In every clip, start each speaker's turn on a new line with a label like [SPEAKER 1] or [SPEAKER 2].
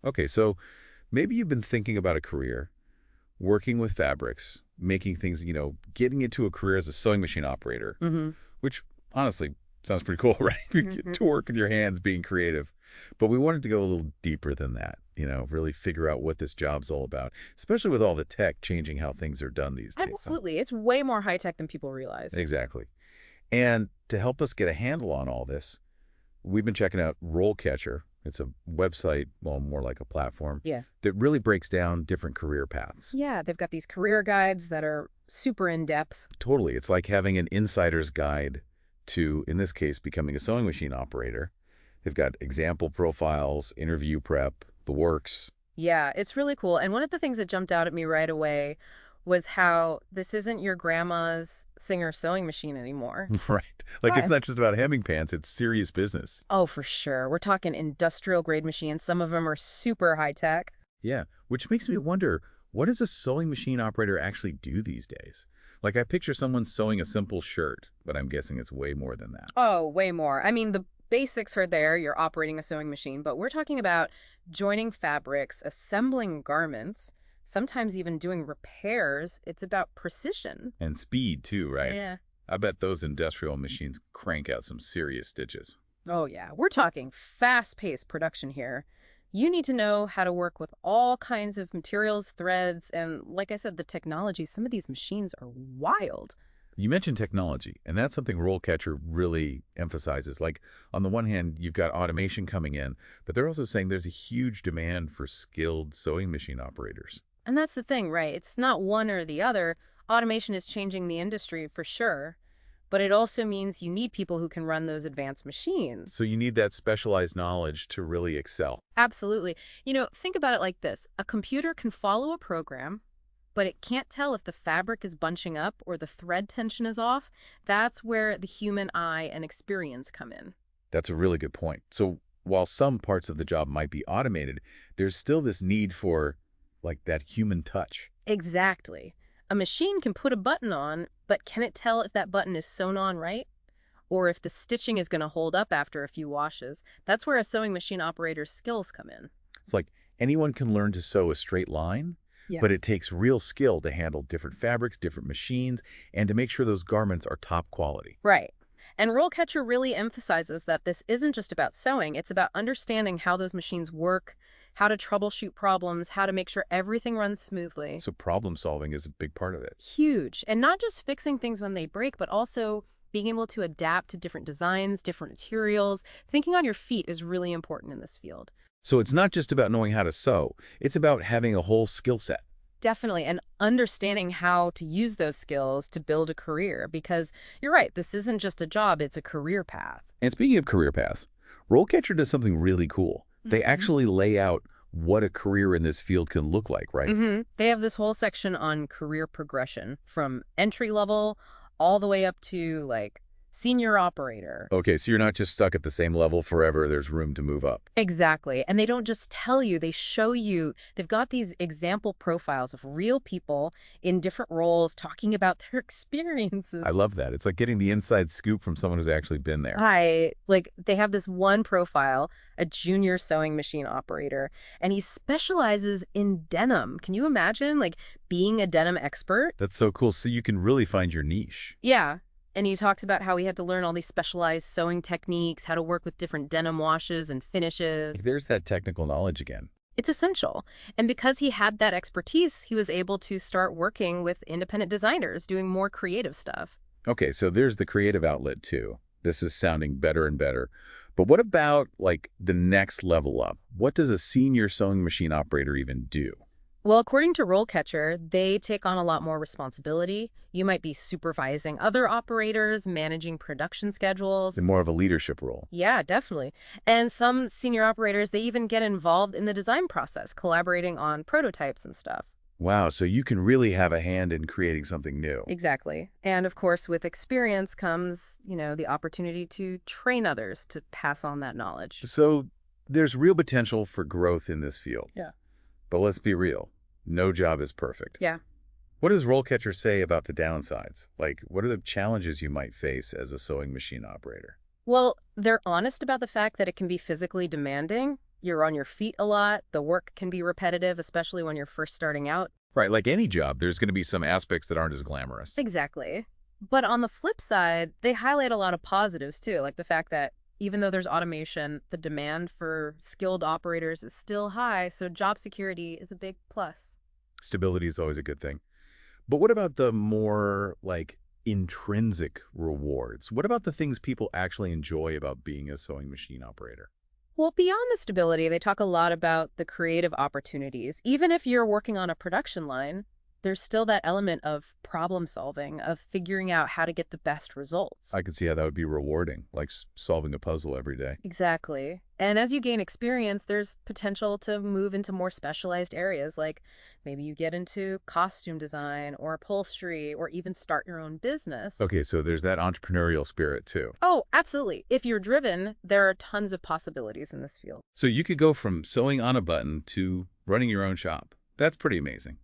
[SPEAKER 1] Okay, so maybe you've been thinking about a career, working with fabrics, making things, getting into a career as a sewing machine operator,
[SPEAKER 2] Hmm.
[SPEAKER 1] which honestly sounds pretty cool, right? You get to work with your hands being creative. But we wanted to go a little deeper than that, really figure out what this job's all about, especially with all the tech changing how things are done these days. Huh?
[SPEAKER 2] Absolutely. It's way more high tech than people realize.
[SPEAKER 1] Exactly. And to help us get a handle on all this, we've been checking out RoleCatcher. It's a website, well, more like a platform,
[SPEAKER 2] Yeah.
[SPEAKER 1] that really breaks down different career paths.
[SPEAKER 2] Yeah, they've got these career guides that are super in depth.
[SPEAKER 1] Totally. It's like having an insider's guide to, in this case, becoming a sewing machine operator. They've got example profiles, interview prep, the works.
[SPEAKER 2] Yeah, it's really cool. And one of the things that jumped out at me right away was how this isn't your grandma's Singer sewing machine anymore.
[SPEAKER 1] Right. Like it's
[SPEAKER 2] Hi.
[SPEAKER 1] not just about hemming pants, it's serious business.
[SPEAKER 2] Oh, for sure. We're talking industrial grade machines. Some of them are super high tech.
[SPEAKER 1] Yeah, which makes me wonder, what does a sewing machine operator actually do these days? Like I picture someone sewing a simple shirt, but I'm guessing it's way more than that.
[SPEAKER 2] Oh, way more. I mean, the basics are there. You're operating a sewing machine, but we're talking about joining fabrics, assembling garments, sometimes even doing repairs. It's about precision.
[SPEAKER 1] And speed too, right?
[SPEAKER 2] Yeah.
[SPEAKER 1] I bet those industrial machines crank out some serious stitches.
[SPEAKER 2] Oh, yeah. We're talking fast-paced production here. You need to know how to work with all kinds of materials, threads, and like I said, the technology. Some of these machines are wild.
[SPEAKER 1] You mentioned technology, and that's something Rollcatcher really emphasizes. Like, on the one hand, you've got automation coming in, but they're also saying there's a huge demand for skilled sewing machine operators.
[SPEAKER 2] And that's the thing, right? It's not one or the other. Automation is changing the industry for sure, but it also means you need people who can run those advanced machines.
[SPEAKER 1] So you need that specialized knowledge to really excel.
[SPEAKER 2] Absolutely. Think about it like this. A computer can follow a program, but it can't tell if the fabric is bunching up or the thread tension is off. That's where the human eye and experience come in.
[SPEAKER 1] That's a really good point. So while some parts of the job might be automated, there's still this need for, like, that human touch.
[SPEAKER 2] Exactly. A machine can put a button on, but can it tell if that button is sewn on right? Or if the stitching is going to hold up after a few washes? That's where a sewing machine operator's skills come in.
[SPEAKER 1] It's like anyone can learn to sew a straight line,
[SPEAKER 2] Yeah.
[SPEAKER 1] but it takes real skill to handle different fabrics, different machines, and to make sure those garments are top quality.
[SPEAKER 2] Right. And RoleCatcher really emphasizes that this isn't just about sewing, it's about understanding how those machines work, how to troubleshoot problems, how to make sure everything runs smoothly.
[SPEAKER 1] So problem solving is a big part of it.
[SPEAKER 2] Huge. And not just fixing things when they break, but also being able to adapt to different designs, different materials. Thinking on your feet is really important in this field.
[SPEAKER 1] So it's not just about knowing how to sew, it's about having a whole skill set.
[SPEAKER 2] Definitely. And understanding how to use those skills to build a career. Because you're right, this isn't just a job, it's a career path.
[SPEAKER 1] And speaking of career paths, Rollcatcher does something really cool. They actually lay out what a career in this field can look like, right?
[SPEAKER 2] They have this whole section on career progression from entry level all the way up to like senior operator.
[SPEAKER 1] Okay, so you're not just stuck at the same level forever, there's room to move up.
[SPEAKER 2] Exactly. And they don't just tell you, they show you. They've got these example profiles of real people in different roles talking about their experiences.
[SPEAKER 1] I love that. It's like getting the inside scoop from someone who's actually been there.
[SPEAKER 2] They have this one profile, a junior sewing machine operator, and he specializes in denim. Can you imagine like being a denim expert?
[SPEAKER 1] That's so cool. So you can really find your niche.
[SPEAKER 2] Yeah. And he talks about how he had to learn all these specialized sewing techniques, how to work with different denim washes and finishes.
[SPEAKER 1] There's that technical knowledge again.
[SPEAKER 2] It's essential. And because he had that expertise, he was able to start working with independent designers, doing more creative stuff.
[SPEAKER 1] Okay, so there's the creative outlet too. This is sounding better and better. But what about like the next level up? What does a senior sewing machine operator even do?
[SPEAKER 2] Well, according to RoleCatcher, they take on a lot more responsibility. You might be supervising other operators, managing production schedules.
[SPEAKER 1] In more of a leadership role.
[SPEAKER 2] Yeah, definitely. And some senior operators, they even get involved in the design process, collaborating on prototypes and stuff.
[SPEAKER 1] Wow, so you can really have a hand in creating something new.
[SPEAKER 2] Exactly. And of course, with experience comes, the opportunity to train others to pass on that knowledge.
[SPEAKER 1] So there's real potential for growth in this field.
[SPEAKER 2] Yeah.
[SPEAKER 1] But let's be real. No job is perfect.
[SPEAKER 2] Yeah.
[SPEAKER 1] What does Rollcatcher say about the downsides? Like, what are the challenges you might face as a sewing machine operator?
[SPEAKER 2] Well, they're honest about the fact that it can be physically demanding. You're on your feet a lot. The work can be repetitive, especially when you're first starting out.
[SPEAKER 1] Right, like any job, there's going to be some aspects that aren't as glamorous.
[SPEAKER 2] Exactly. But on the flip side, they highlight a lot of positives too, like the fact that even though there's automation, the demand for skilled operators is still high, so job security is a big plus.
[SPEAKER 1] Stability is always a good thing. But what about the more, like, intrinsic rewards? What about the things people actually enjoy about being a sewing machine operator?
[SPEAKER 2] Well, beyond the stability, they talk a lot about the creative opportunities. Even if you're working on a production line, there's still that element of problem solving, of figuring out how to get the best results.
[SPEAKER 1] I could see how that would be rewarding, like solving a puzzle every day.
[SPEAKER 2] Exactly. And as you gain experience, there's potential to move into more specialized areas, like maybe you get into costume design or upholstery or even start your own business.
[SPEAKER 1] Okay, so there's that entrepreneurial spirit too.
[SPEAKER 2] Oh, absolutely. If you're driven, there are tons of possibilities in this field.
[SPEAKER 1] So you could go from sewing on a button to running your own shop. That's pretty amazing.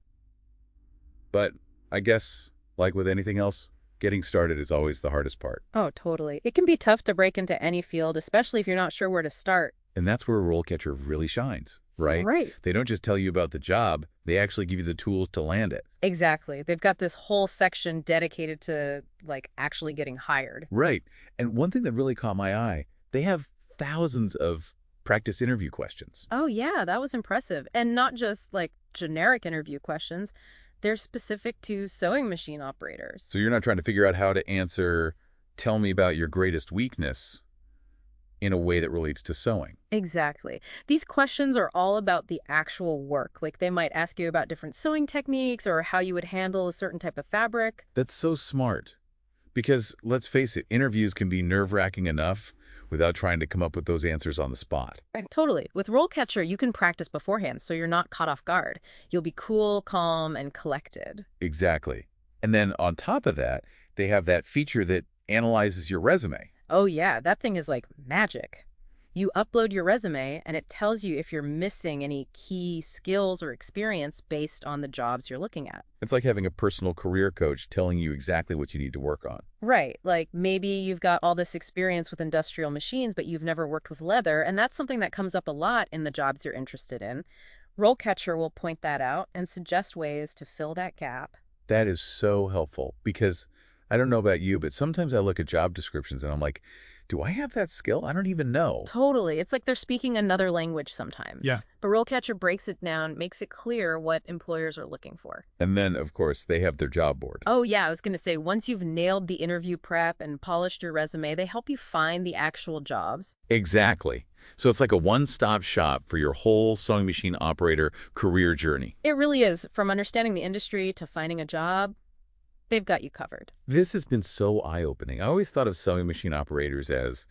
[SPEAKER 1] But I guess, like with anything else, getting started is always the hardest part.
[SPEAKER 2] Oh, totally. It can be tough to break into any field, especially if you're not sure where to start.
[SPEAKER 1] And that's where a role catcher really shines, right?
[SPEAKER 2] Right.
[SPEAKER 1] They don't just tell you about the job, they actually give you the tools to land it.
[SPEAKER 2] Exactly. They've got this whole section dedicated to, like, actually getting hired.
[SPEAKER 1] Right. And one thing that really caught my eye, they have thousands of practice interview questions.
[SPEAKER 2] Oh, yeah, that was impressive. And not just, like, generic interview questions. They're specific to sewing machine operators.
[SPEAKER 1] So you're not trying to figure out how to answer, tell me about your greatest weakness in a way that relates to sewing.
[SPEAKER 2] Exactly. These questions are all about the actual work. Like they might ask you about different sewing techniques or how you would handle a certain type of fabric.
[SPEAKER 1] That's so smart. Because let's face it, interviews can be nerve-wracking enough without trying to come up with those answers on the spot.
[SPEAKER 2] Right. Totally. With RoleCatcher, you can practice beforehand, so you're not caught off guard. You'll be cool, calm, and collected.
[SPEAKER 1] Exactly. And then on top of that, they have that feature that analyzes your resume.
[SPEAKER 2] Oh, yeah, that thing is like magic. You upload your resume, and it tells you if you're missing any key skills or experience based on the jobs you're looking at.
[SPEAKER 1] It's like having a personal career coach telling you exactly what you need to work on.
[SPEAKER 2] Right. Like maybe you've got all this experience with industrial machines, but you've never worked with leather, and that's something that comes up a lot in the jobs you're interested in. RoleCatcher will point that out and suggest ways to fill that gap.
[SPEAKER 1] That is so helpful because I don't know about you, but sometimes I look at job descriptions and I'm like, do I have that skill? I don't even know.
[SPEAKER 2] Totally. It's like they're speaking another language sometimes.
[SPEAKER 1] Yeah.
[SPEAKER 2] But RoleCatcher breaks it down, makes it clear what employers are looking for.
[SPEAKER 1] And then, of course, they have their job board.
[SPEAKER 2] Oh, yeah. I was going to say, once you've nailed the interview prep and polished your resume, they help you find the actual jobs.
[SPEAKER 1] Exactly. So it's like a one-stop shop for your whole sewing machine operator career journey.
[SPEAKER 2] It really is. From understanding the industry to finding a job, they've got you covered.
[SPEAKER 1] This has been so eye-opening. I always thought of sewing machine operators as,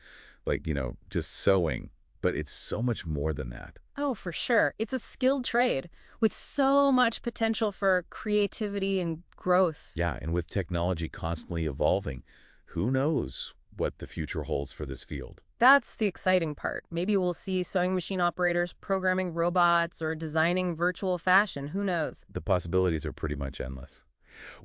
[SPEAKER 1] like, just sewing, but it's so much more than that.
[SPEAKER 2] Oh, for sure. It's a skilled trade with so much potential for creativity and growth.
[SPEAKER 1] Yeah, and with technology constantly evolving, who knows what the future holds for this field?
[SPEAKER 2] That's the exciting part. Maybe we'll see sewing machine operators programming robots or designing virtual fashion. Who knows?
[SPEAKER 1] The possibilities are pretty much endless.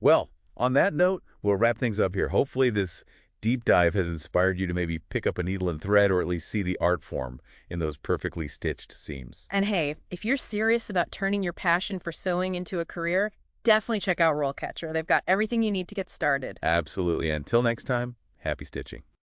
[SPEAKER 1] Well, on that note, we'll wrap things up here. Hopefully this deep dive has inspired you to maybe pick up a needle and thread or at least see the art form in those perfectly stitched seams.
[SPEAKER 2] And hey, if you're serious about turning your passion for sewing into a career, definitely check out RoleCatcher. They've got everything you need to get started.
[SPEAKER 1] Absolutely. Until next time, happy stitching.